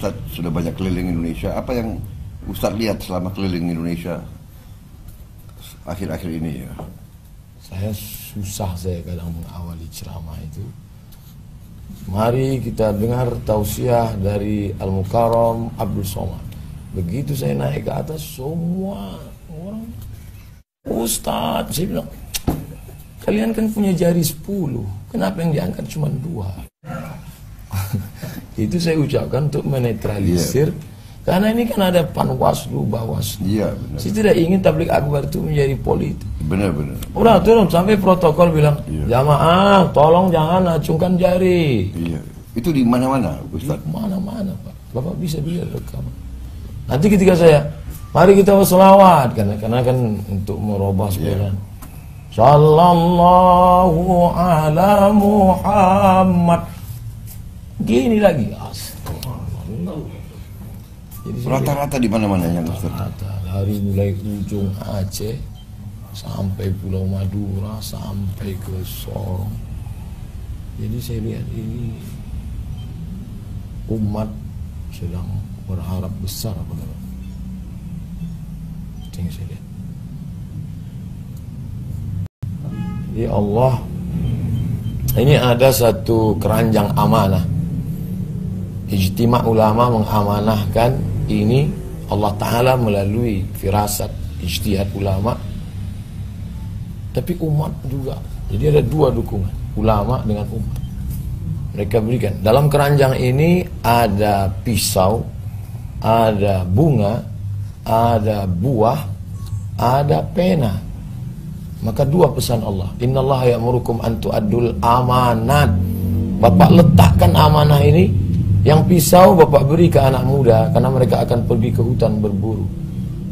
Ustadz sudah banyak keliling Indonesia. Apa yang Ustadz lihat selama keliling Indonesia akhir-akhir ini ya? Saya kadang mengawali ceramah itu. Mari kita dengar tausiah dari Al-Mukarram Abdul Somad. Begitu saya naik ke atas, semua orang, Ustadz, saya bilang, kalian kan punya jari 10, kenapa yang diangkat cuma 2? Itu saya ucapkan untuk menetralisir, karena ini kan ada Panwaslu, Bawaslu. Iya, benar. Saya tidak ingin tablik akbar itu menjadi politik. Benar-benar. Udah turun sampai protokol bilang, jamaah tolong jangan acungkan jari. Iya. Itu di mana-mana, Ustaz? Di mana-mana, Pak. Bapak bisa lihat rekaman. Nanti ketika saya, mari kita berselawat, karena kan untuk merubah sepeda. Sallallahu ala Muhammad. Gini lagi. Astagfirullah. Rata-rata di mana-mana yang Ustaz? Rata, dari mulai ujung Aceh sampai Pulau Madura sampai ke Sorong. Jadi saya lihat ini umat sedang berharap besar pada itu yang saya lihat. Ya Allah, ini ada satu keranjang amanah. Ijtima' ulama mengamanahkan ini Allah Ta'ala melalui firasat ijtihad ulama, tapi umat juga. Jadi ada dua dukungan, ulama dengan umat. Mereka berikan dalam keranjang ini ada pisau, ada bunga, ada buah, ada pena. Maka dua pesan Allah, innallaha ya'murukum an tu'addul amanat. Bapak letakkan amanah ini. Yang pisau bapak beri ke anak muda karena mereka akan pergi ke hutan berburu.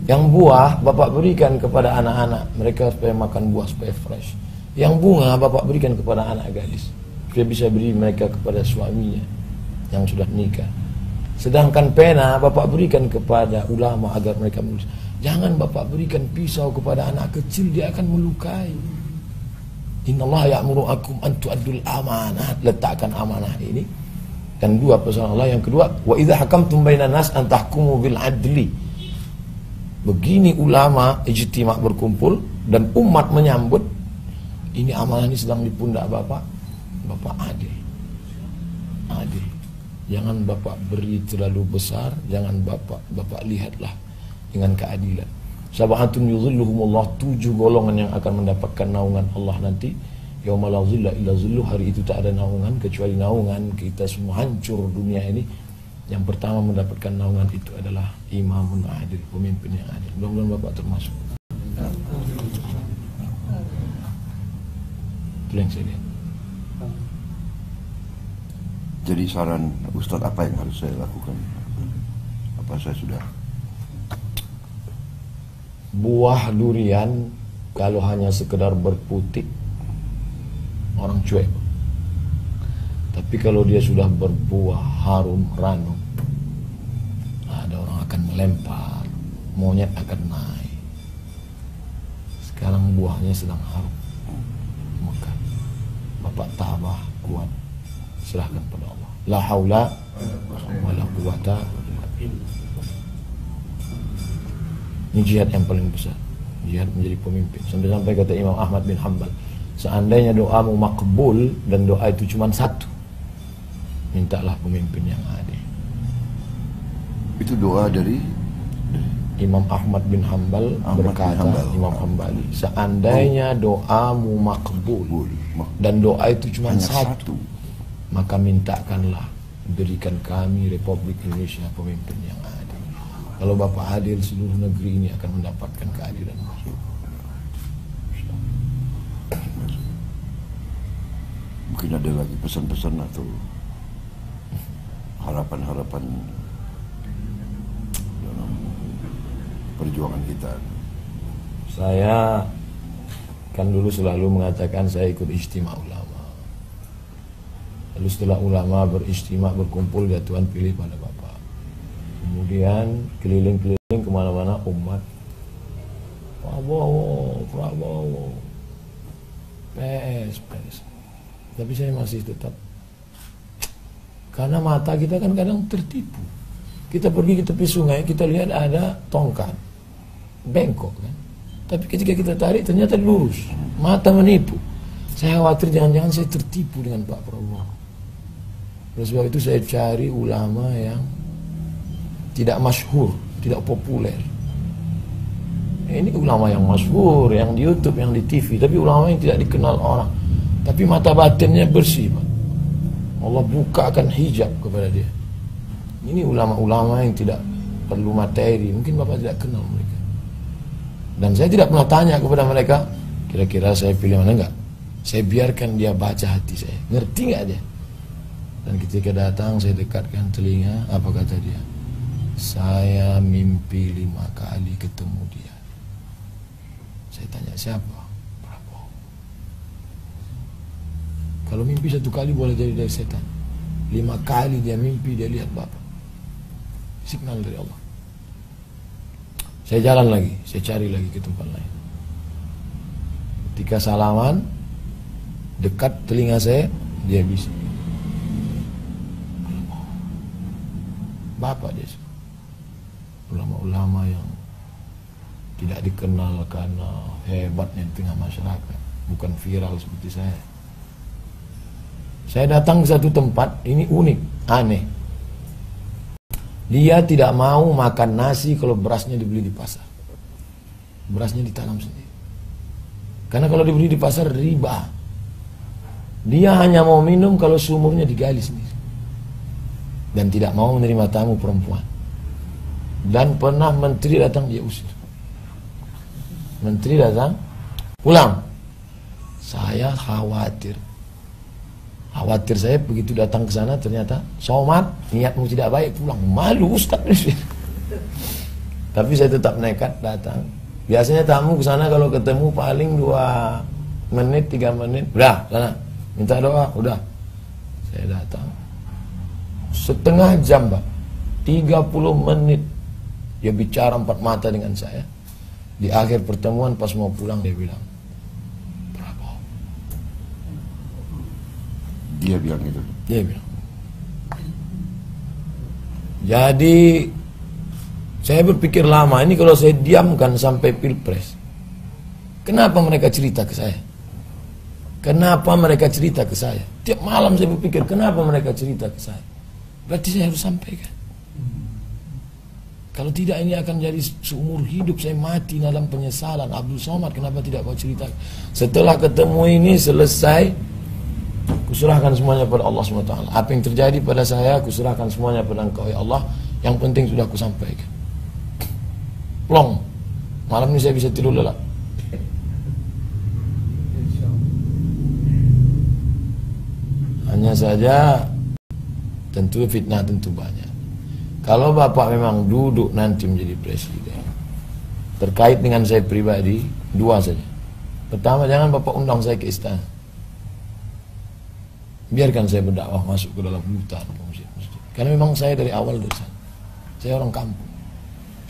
Yang buah bapak berikan kepada anak-anak, mereka supaya makan buah supaya fresh. Yang bunga bapak berikan kepada anak gadis, supaya bisa beri mereka kepada suaminya yang sudah menikah. Sedangkan pena bapak berikan kepada ulama agar mereka menulis. Jangan bapak berikan pisau kepada anak kecil, dia akan melukai. Innallaha ya'murukum an tu'addul amanat. Letakkan amanah ini. Dan dua pesan Allah. Yang kedua, wa idza hakamtum bainan nas an tahkumu bil adli. Begini ulama ijtima' berkumpul dan umat menyambut. Ini amanah ini sedang di pundak Bapak. Bapak adil. Adil. Jangan Bapak beri terlalu besar, jangan Bapak lihatlah dengan keadilan. Sab'atun yudhilluhumullah, 7 golongan yang akan mendapatkan naungan Allah nanti. Yauma la dhilla illa dhilluh, hari itu tak ada naungan kecuali naungan kita semua. Hancur dunia ini. Yang pertama mendapatkan naungan itu adalah imamun adil, pemimpin yang adil. Mudah-mudahan Bapak termasuk. Itu yang saya lihat. Jadi saran Ustadz apa yang harus saya lakukan? Apa saya sudah? Buah durian kalau hanya sekedar berputik orang cuek. Tapi kalau dia sudah berbuah harum ranum, ada orang akan melempar, monyet akan naik. Sekarang buahnya sedang harum, maka Bapak tabah kuat, serahkan pada Allah. La haula wala quwata. Ini jihad yang paling besar, jihad menjadi pemimpin. Sampai-sampai kata Imam Ahmad bin Hanbal, seandainya doamu makbul dan doa itu cuma satu, mintalah pemimpin yang adil. Itu doa dari Imam Ahmad bin Hanbal berkata, Imam Hanbali, seandainya doamu makbul dan doa itu cuma satu, maka mintakanlah berikan kami Republik Indonesia pemimpin yang adil. Kalau Bapak adil, seluruh negeri ini akan mendapatkan keadilan. Mungkin ada lagi pesan-pesan atau harapan-harapan dalam perjuangan kita. Saya kan dulu selalu mengatakan saya ikut ijtima' ulama. Lalu setelah ulama berijtima' berkumpul, ya Tuhan pilih pada Bapak. Kemudian keliling-keliling kemana-mana umat, Prabowo, PS. Tapi saya masih tetap, karena mata kita kan kadang tertipu. Kita pergi ke tepi sungai, kita lihat ada tongkat, bengkok kan. Tapi ketika kita tarik ternyata lurus, mata menipu. Saya khawatir jangan-jangan saya tertipu dengan Pak Prabowo. Oleh sebab itu saya cari ulama yang tidak masyhur, tidak populer. Ini ulama yang masyhur, yang di YouTube, yang di TV, tapi ulama yang tidak dikenal orang. Tapi mata batinnya bersih, Pak. Allah bukakan hijab kepada dia. Ini ulama-ulama yang tidak perlu materi. Mungkin Bapak tidak kenal mereka. Dan saya tidak pernah tanya kepada mereka, kira-kira saya pilih mana enggak. Saya biarkan dia baca hati saya. Ngerti enggak dia? Dan ketika datang saya dekatkan telinga, apa kata dia? Saya mimpi 5 kali ketemu dia. Saya tanya, siapa? Prabowo. Kalau mimpi 1 kali boleh jadi dari setan. 5 kali dia mimpi, dia lihat Bapak. Signal dari Allah. Saya jalan lagi, saya cari lagi ke tempat lain. Ketika salaman, dekat telinga saya, dia bisik. Bapak dia. Ulama-ulama yang tidak dikenal karena hebatnya di tengah masyarakat, bukan viral seperti saya. Saya datang ke satu tempat, ini unik, aneh. Dia tidak mau makan nasi kalau berasnya dibeli di pasar. Berasnya ditanam sendiri. Karena kalau dibeli di pasar riba. Dia hanya mau minum kalau sumurnya digali sendiri. Dan tidak mau menerima tamu perempuan. Dan pernah menteri datang dia usir. Menteri datang, pulang. Saya khawatir. Khawatir saya begitu datang ke sana ternyata somat, niatmu tidak baik, pulang. Malu Ustaz. Tapi saya tetap nekat datang. Biasanya tamu ke sana kalau ketemu paling 2 menit, 3 menit, udah sana minta doa, udah. Saya datang. Setengah jam, Pak. 30 menit dia bicara 4 mata dengan saya. Di akhir pertemuan pas mau pulang dia bilang, Dia bilang gitu. dia bilang. Jadi saya berpikir lama, ini kalau saya diamkan sampai pilpres, kenapa mereka cerita ke saya? Kenapa mereka cerita ke saya? Tiap malam saya berpikir, kenapa mereka cerita ke saya? Berarti saya harus sampaikan. Kalau tidak ini akan jadi seumur hidup saya mati dalam penyesalan. Abdul Somad, kenapa tidak kau cerita? Setelah ketemu ini selesai, kuserahkan semuanya pada Allah SWT. Apa yang terjadi pada saya, kuserahkan semuanya pada Engkau ya Allah. Yang penting sudah kusampaikan. Plong. Malam ini saya bisa tidur lelap. Hanya saja tentu fitnah tentu banyak. Kalau Bapak memang duduk nanti menjadi presiden, terkait dengan saya pribadi, 2 saja. Pertama, jangan Bapak undang saya ke istana. Biarkan saya berdakwah masuk ke dalam hutan, masjid-masjid. Karena memang saya dari awal dari sana. Saya orang kampung.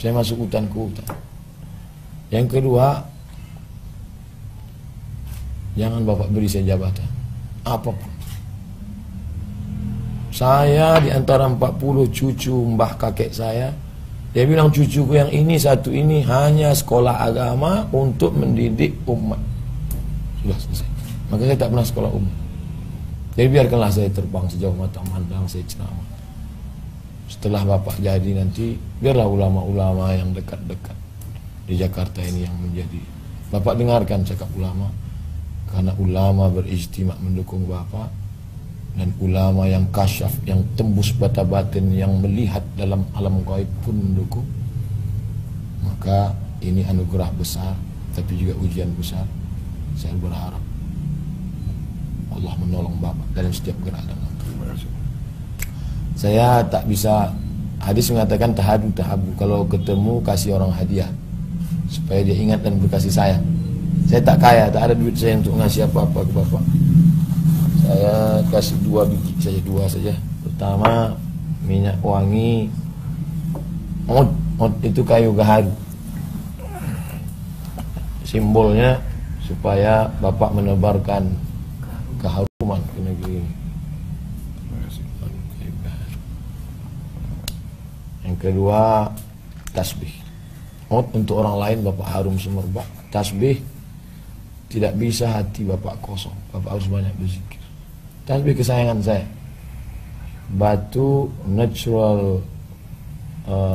Saya masuk hutan ke hutan. Yang kedua, jangan Bapak beri saya jabatan apapun. Saya di antara 40 cucu mbah kakek saya, dia bilang cucuku yang ini satu ini hanya sekolah agama untuk mendidik umat. Sudah selesai. Maka saya tak pernah sekolah umum. Jadi biarkanlah saya terbang sejauh mata memandang, saya ceramah. Setelah Bapak jadi nanti, biarlah ulama-ulama yang dekat-dekat di Jakarta ini yang menjadi. Bapak dengarkan cakap ulama, karena ulama berijtima mendukung Bapak, dan ulama yang kasyaf, yang tembus bata batin, yang melihat dalam alam gaib pun mendukung. Maka ini anugerah besar, tapi juga ujian besar. Saya berharap Allah menolong Bapak dalam setiap gerak dan langkah. Saya tak bisa, hadis mengatakan tahadu tahabu, kalau ketemu kasih orang hadiah supaya dia ingat dan berkasih sayang. Saya tak kaya, tak ada duit saya untuk ngasih apa-apa ke Bapak. Saya kasih 2 biji saja, 2 saja. Pertama, minyak wangi od itu kayu gaharu. Simbolnya supaya Bapak menebarkan keharuman ke negeri ini. Yang kedua, tasbih. Untuk orang lain Bapak harum semerbak. Tasbih, tidak bisa hati Bapak kosong. Bapak harus banyak berzikir. Tasbih kesayangan saya, batu natural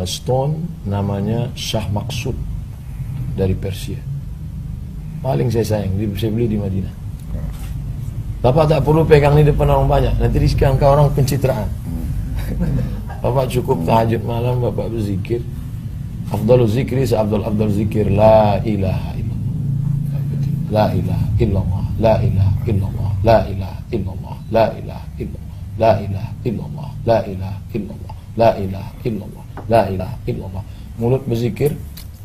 stone, namanya Shah Maksud dari Persia. Paling saya sayang, saya beli di Madinah. Bapak tak perlu pegang ini depan orang banyak, nanti disangka orang pencitraan. Bapak cukup tahajud malam, Bapak berzikir. Afdalul zikri, seafdal zikir, la ilaha illallah, la ilaha illallah, la ilaha illallah, la ilaha illallah, la ilaha illallah, la ilaha illallah, la ilaha illallah, la ilaha illallah, la ilaha illallah. Mulut berzikir,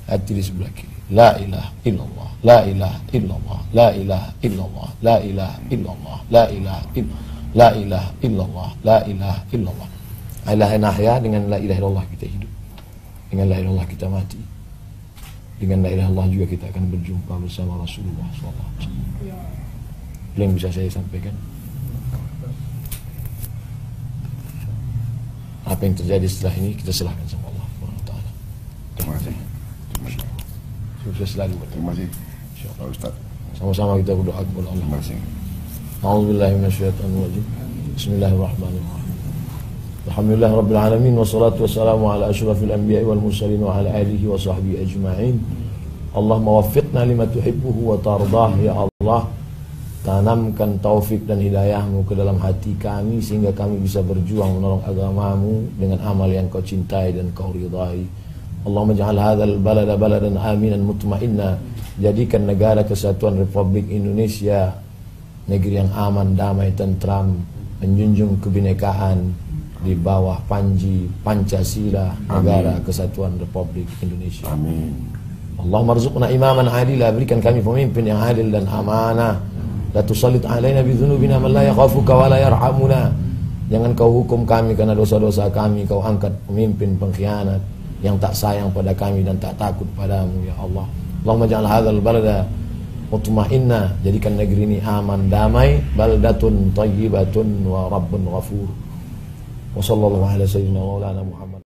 hati di sebelah kiri. La ilaha illallah, la ilaha illallah, la ilaha illallah, la ilaha illallah, la ilaha illallah, la ilaha illallah, la ilaha illallah. La ilaha nahya, dengan la ilaha illallah kita hidup. Dengan la ilaha illallah kita mati. Dengan la ilaha illallah juga kita akan berjumpa bersama Rasulullah SAW. Itu yang bisa saya sampaikan. Apa yang terjadi setelah ini kita serahkan sama Allah SWT. Terima kasih. Sukses selalu. Terima kasih Pak Ustaz. Sama-sama kita berdoa kepada Allah. Terima kasih. A'udzubillahi minasyaitonir rajim. Bismillahirrahmanirrahim. Alhamdulillah rabbil alamin, wassalatu wassalamu ala asyrafil anbiya'i wal mursalin wa ala alihi wa sahbihi ajma'in. Allahumma waffiqna lima tuhibbuhu wa tardah. Ya Allah, tanamkan taufik dan hidayahmu ke dalam hati kami sehingga kami bisa berjuang menolong agamamu dengan amal yang kau cintai dan kau ridai. Allahumma ja'al hadzal balada baladan aminan mutmainna. Jadikan negara kesatuan Republik Indonesia negeri yang aman, damai, tentram, menjunjung kebinekaan di bawah panji Pancasila. Negara Kesatuan Republik Indonesia. Amin. Allahumma rzuqna imaman adila. Berikan kami pemimpin yang adil dan amanah. La tusallit alaina bi dzunubina man la yakhafuka wa la yarhamuna. Jangan kau hukum kami karena dosa-dosa kami. Kau angkat pemimpin pengkhianat yang tak sayang pada kami dan tak takut padamu, ya Allah. Allahumma ja'al hadzal balada mutma'inna. Jadikan negeri ini aman, damai. Baldatun thayyibatun wa rabbun ghafur. Wa sallallahu ala sayyidina Maulana Muhammad.